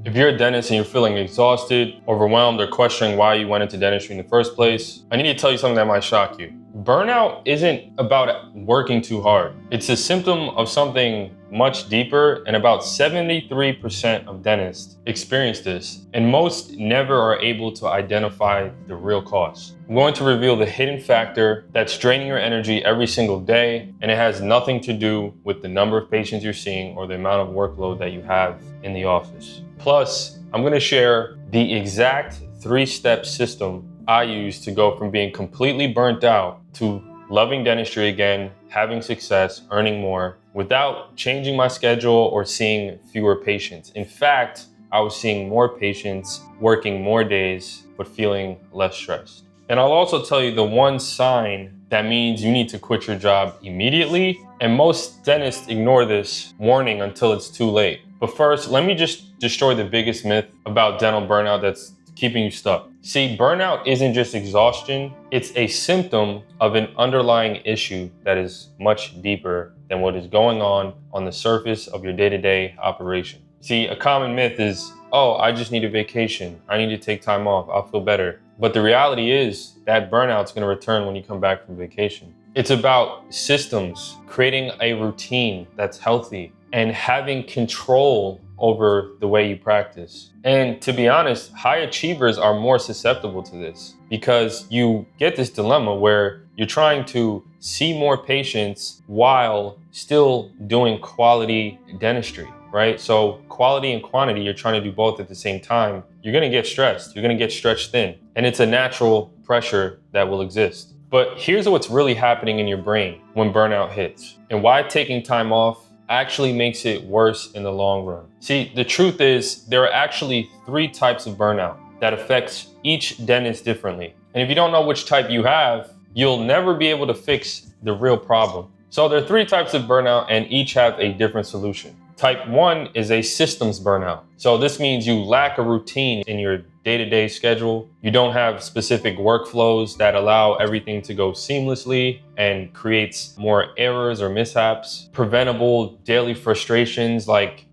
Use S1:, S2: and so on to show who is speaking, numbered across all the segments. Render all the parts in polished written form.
S1: If you're a dentist and you're feeling exhausted, overwhelmed, or questioning why you went into dentistry in the first place, I need to tell you something that might shock you. Burnout isn't about working too hard. It's a symptom of something much deeper, and about 73% of dentists experience this, and most never are able to identify the real cause. I'm going to reveal the hidden factor that's draining your energy every single day, and it has nothing to do with the number of patients you're seeing or the amount of workload that you have in the office. Plus, I'm going to share the exact 3-step system I use to go from being completely burnt out to loving dentistry again, having success, earning more, without changing my schedule or seeing fewer patients. In fact, I was seeing more patients, working more days, but feeling less stressed. And I'll also tell you the one sign that means you need to quit your job immediately. And most dentists ignore this warning until it's too late. But first, let me just destroy the biggest myth about dental burnout that's keeping you stuck. See, burnout isn't just exhaustion, it's a symptom of an underlying issue that is much deeper than what is going on the surface of your day-to-day operation. See, a common myth is, oh, I just need a vacation. I need to take time off. I'll feel better. But the reality is that burnout's going to return when you come back from vacation. It's about systems, creating a routine that's healthy, and having control over the way you practice. And to be honest, high achievers are more susceptible to this because you get this dilemma where you're trying to see more patients while still doing quality dentistry, right? So quality and quantity, you're trying to do both at the same time. You're gonna get stressed, you're gonna get stretched thin, and it's a natural pressure that will exist. But here's what's really happening in your brain when burnout hits and why taking time off actually makes it worse in the long run. See, the truth is there are actually 3 types of burnout that affects each dentist differently. And if you don't know which type you have, you'll never be able to fix the real problem. So there are 3 types of burnout and each have a different solution. Type 1 is a systems burnout. So this means you lack a routine in your day-to-day schedule. You don't have specific workflows that allow everything to go seamlessly and creates more errors or mishaps. Preventable daily frustrations like,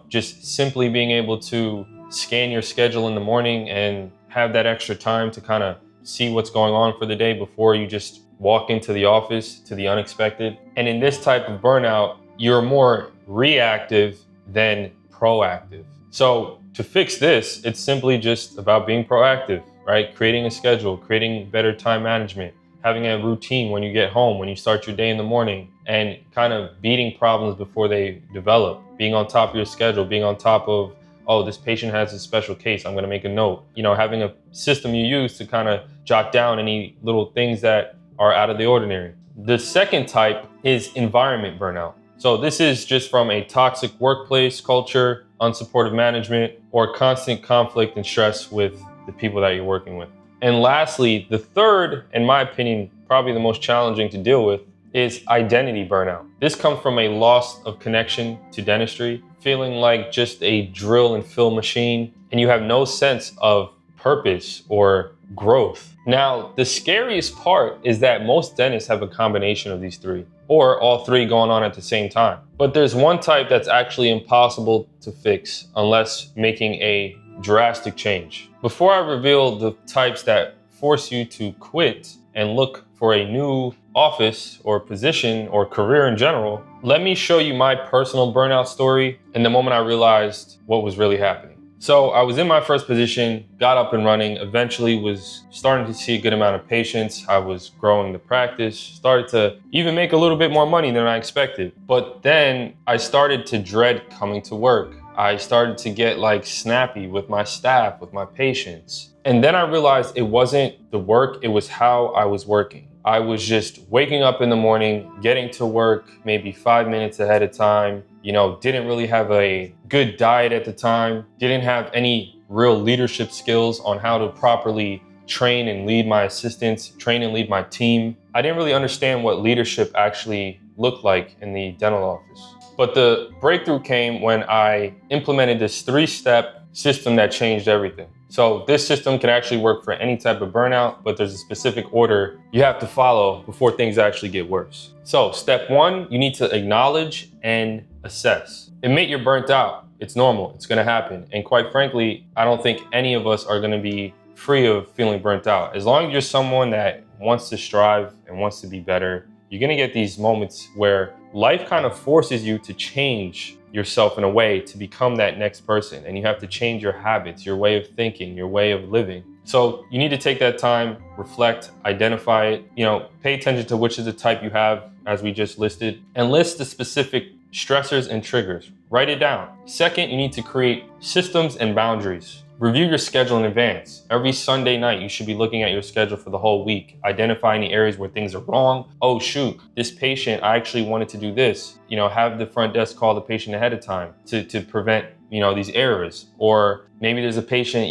S1: just simply being able to scan your schedule in the morning and have that extra time to kind of see what's going on for the day before you just walk into the office to the unexpected. And in this type of burnout, you're more reactive than proactive. So to fix this, it's simply just about being proactive, right? Creating a schedule, creating better time management, having a routine when you get home, when you start your day in the morning, and kind of beating problems before they develop, being on top of your schedule, being on top of, oh, this patient has a special case, I'm gonna make a note. Having a system you use to kind of jot down any little things that are out of the ordinary. The second type is environment burnout. So this is just from a toxic workplace culture, unsupportive management, or constant conflict and stress with the people that you're working with. And lastly, the third, in my opinion, probably the most challenging to deal with, is identity burnout. This comes from a loss of connection to dentistry, feeling like just a drill and fill machine, and you have no sense of purpose or growth. Now, the scariest part is that most dentists have a combination of these 3, or all 3 going on at the same time. But there's one type that's actually impossible to fix unless making a drastic change. Before I reveal the types that force you to quit and look for a new office or position or career in general, let me show you my personal burnout story and the moment I realized what was really happening. So I was in my first position, got up and running, eventually was starting to see a good amount of patients. I was growing the practice, started to even make a little bit more money than I expected. But then I started to dread coming to work. I started to get snappy with my staff, with my patients. And then I realized it wasn't the work, it was how I was working. I was just waking up in the morning, getting to work maybe 5 minutes ahead of time, didn't really have a good diet at the time, didn't have any real leadership skills on how to properly train and lead my assistants, train and lead my team. I didn't really understand what leadership actually looked like in the dental office. But the breakthrough came when I implemented this 3-step system that changed everything. So this system can actually work for any type of burnout, but there's a specific order you have to follow before things actually get worse. So step 1, you need to acknowledge and assess. Admit you're burnt out. It's normal. It's going to happen. And quite frankly, I don't think any of us are going to be free of feeling burnt out. As long as you're someone that wants to strive and wants to be better, you're going to get these moments where life kind of forces you to change yourself in a way to become that next person. And you have to change your habits, your way of thinking, your way of living. So you need to take that time, reflect, identify it, pay attention to which is the type you have, as we just listed, and list the specific stressors and triggers. Write it down. Second, you need to create systems and boundaries. Review your schedule in advance. Every Sunday night, you should be looking at your schedule for the whole week. Identify any areas where things are wrong. Oh shoot, this patient, I actually wanted to do this. Have the front desk call the patient ahead of time to prevent, these errors. Or maybe there's a patient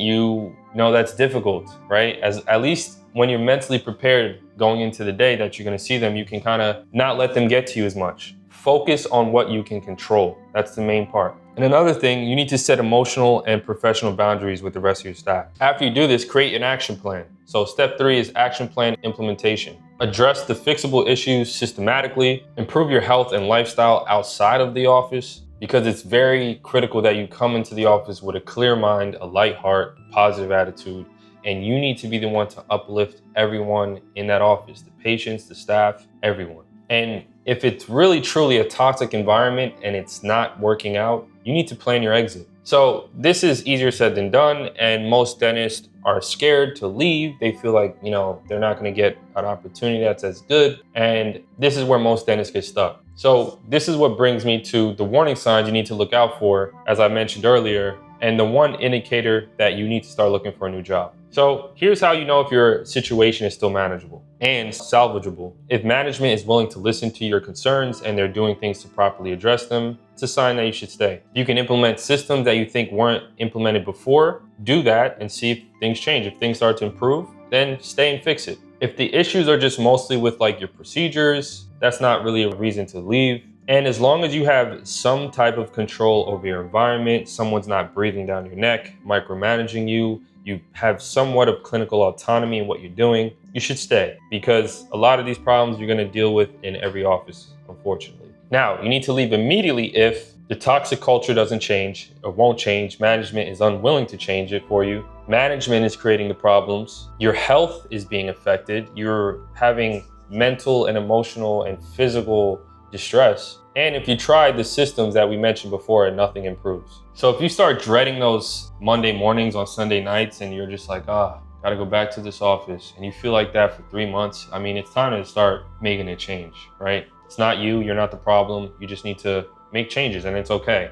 S1: that's difficult, right? At least when you're mentally prepared going into the day that you're gonna see them, you can kind of not let them get to you as much. Focus on what you can control. That's the main part. And another thing, you need to set emotional and professional boundaries with the rest of your staff. After you do this, create an action plan. So step 3 is action plan implementation. Address the fixable issues systematically. Improve your health and lifestyle outside of the office, because it's very critical that you come into the office with a clear mind, a light heart, positive attitude, and you need to be the one to uplift everyone in that office, the patients, the staff, everyone. And if it's really truly a toxic environment and it's not working out, you need to plan your exit. So this is easier said than done, and most dentists are scared to leave. They feel like, they're not gonna get an opportunity that's as good. And this is where most dentists get stuck. So this is what brings me to the warning signs you need to look out for, as I mentioned earlier, and the one indicator that you need to start looking for a new job. So here's how you know if your situation is still manageable and salvageable. If management is willing to listen to your concerns and they're doing things to properly address them, it's a sign that you should stay. You can implement systems that you think weren't implemented before, do that and see if things change. If things start to improve, then stay and fix it. If the issues are just mostly with your procedures, that's not really a reason to leave. And as long as you have some type of control over your environment, someone's not breathing down your neck, micromanaging you, you have somewhat of clinical autonomy in what you're doing, you should stay, because a lot of these problems you're going to deal with in every office, unfortunately. Now, you need to leave immediately if the toxic culture doesn't change or won't change, management is unwilling to change it for you, management is creating the problems, your health is being affected, you're having mental and emotional and physical distress. And if you try the systems that we mentioned before and nothing improves. So if you start dreading those Monday mornings on Sunday nights and you're just like, gotta go back to this office, and you feel like that for 3 months, it's time to start making a change, right? It's not you, you're not the problem. You just need to make changes, and it's okay.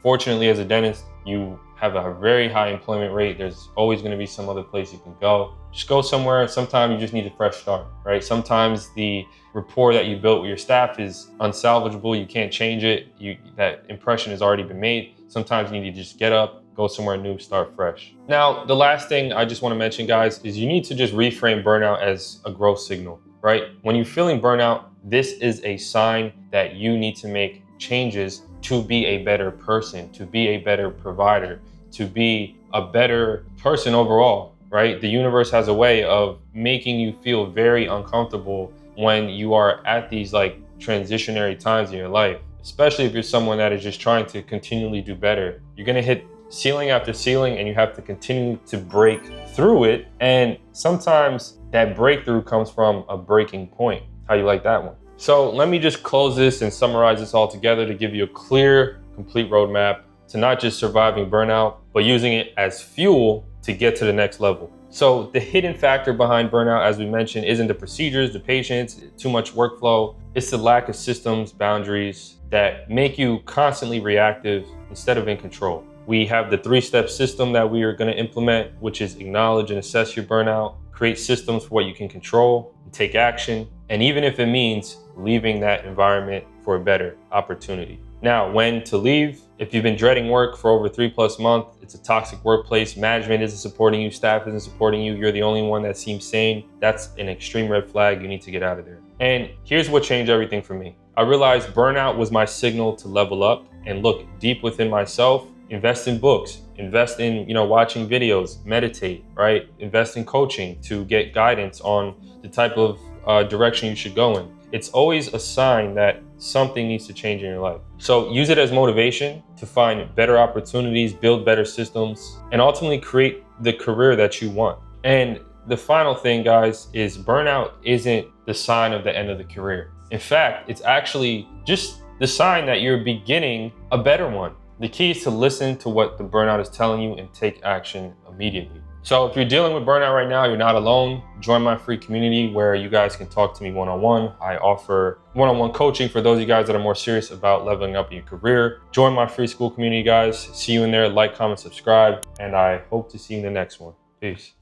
S1: Fortunately, as a dentist, you have a very high employment rate. There's always going to be some other place you can go. Just go somewhere. Sometimes you just need a fresh start, right? Sometimes the rapport that you built with your staff is unsalvageable. You can't change it. That impression has already been made. Sometimes you need to just get up, go somewhere new, start fresh. Now, the last thing I just want to mention, guys, is you need to just reframe burnout as a growth signal, right? When you're feeling burnout, this is a sign that you need to make changes to be a better person, to be a better provider, to be a better person overall, right? The universe has a way of making you feel very uncomfortable when you are at these transitionary times in your life, especially if you're someone that is just trying to continually do better. You're gonna hit ceiling after ceiling and you have to continue to break through it. And sometimes that breakthrough comes from a breaking point. How you like that one? So let me just close this and summarize this all together to give you a clear, complete roadmap to not just surviving burnout, but using it as fuel to get to the next level. So the hidden factor behind burnout, as we mentioned, isn't the procedures, the patients, too much workflow. It's the lack of systems, boundaries that make you constantly reactive instead of in control. We have the 3-step system that we are going to implement, which is acknowledge and assess your burnout, create systems for what you can control, and take action. And even if it means leaving that environment for a better opportunity. Now, when to leave? If you've been dreading work for over 3+ months, it's a toxic workplace, management isn't supporting you, staff isn't supporting you, you're the only one that seems sane, that's an extreme red flag. You need to get out of there. And here's what changed everything for me. I realized burnout was my signal to level up and look deep within myself, invest in books, invest in, watching videos, meditate, right? Invest in coaching to get guidance on the type of direction you should go in. it's always a sign that something needs to change in your life. So use it as motivation to find better opportunities, build better systems, and ultimately create the career that you want. And the final thing, guys, is burnout isn't the sign of the end of the career. In fact, it's actually just the sign that you're beginning a better one. The key is to listen to what the burnout is telling you and take action immediately. So if you're dealing with burnout right now, you're not alone. Join my free community where you guys can talk to me one-on-one. I offer one-on-one coaching for those of you guys that are more serious about leveling up in your career. Join my free school community, guys. See you in there. Like, comment, subscribe, and I hope to see you in the next one. Peace.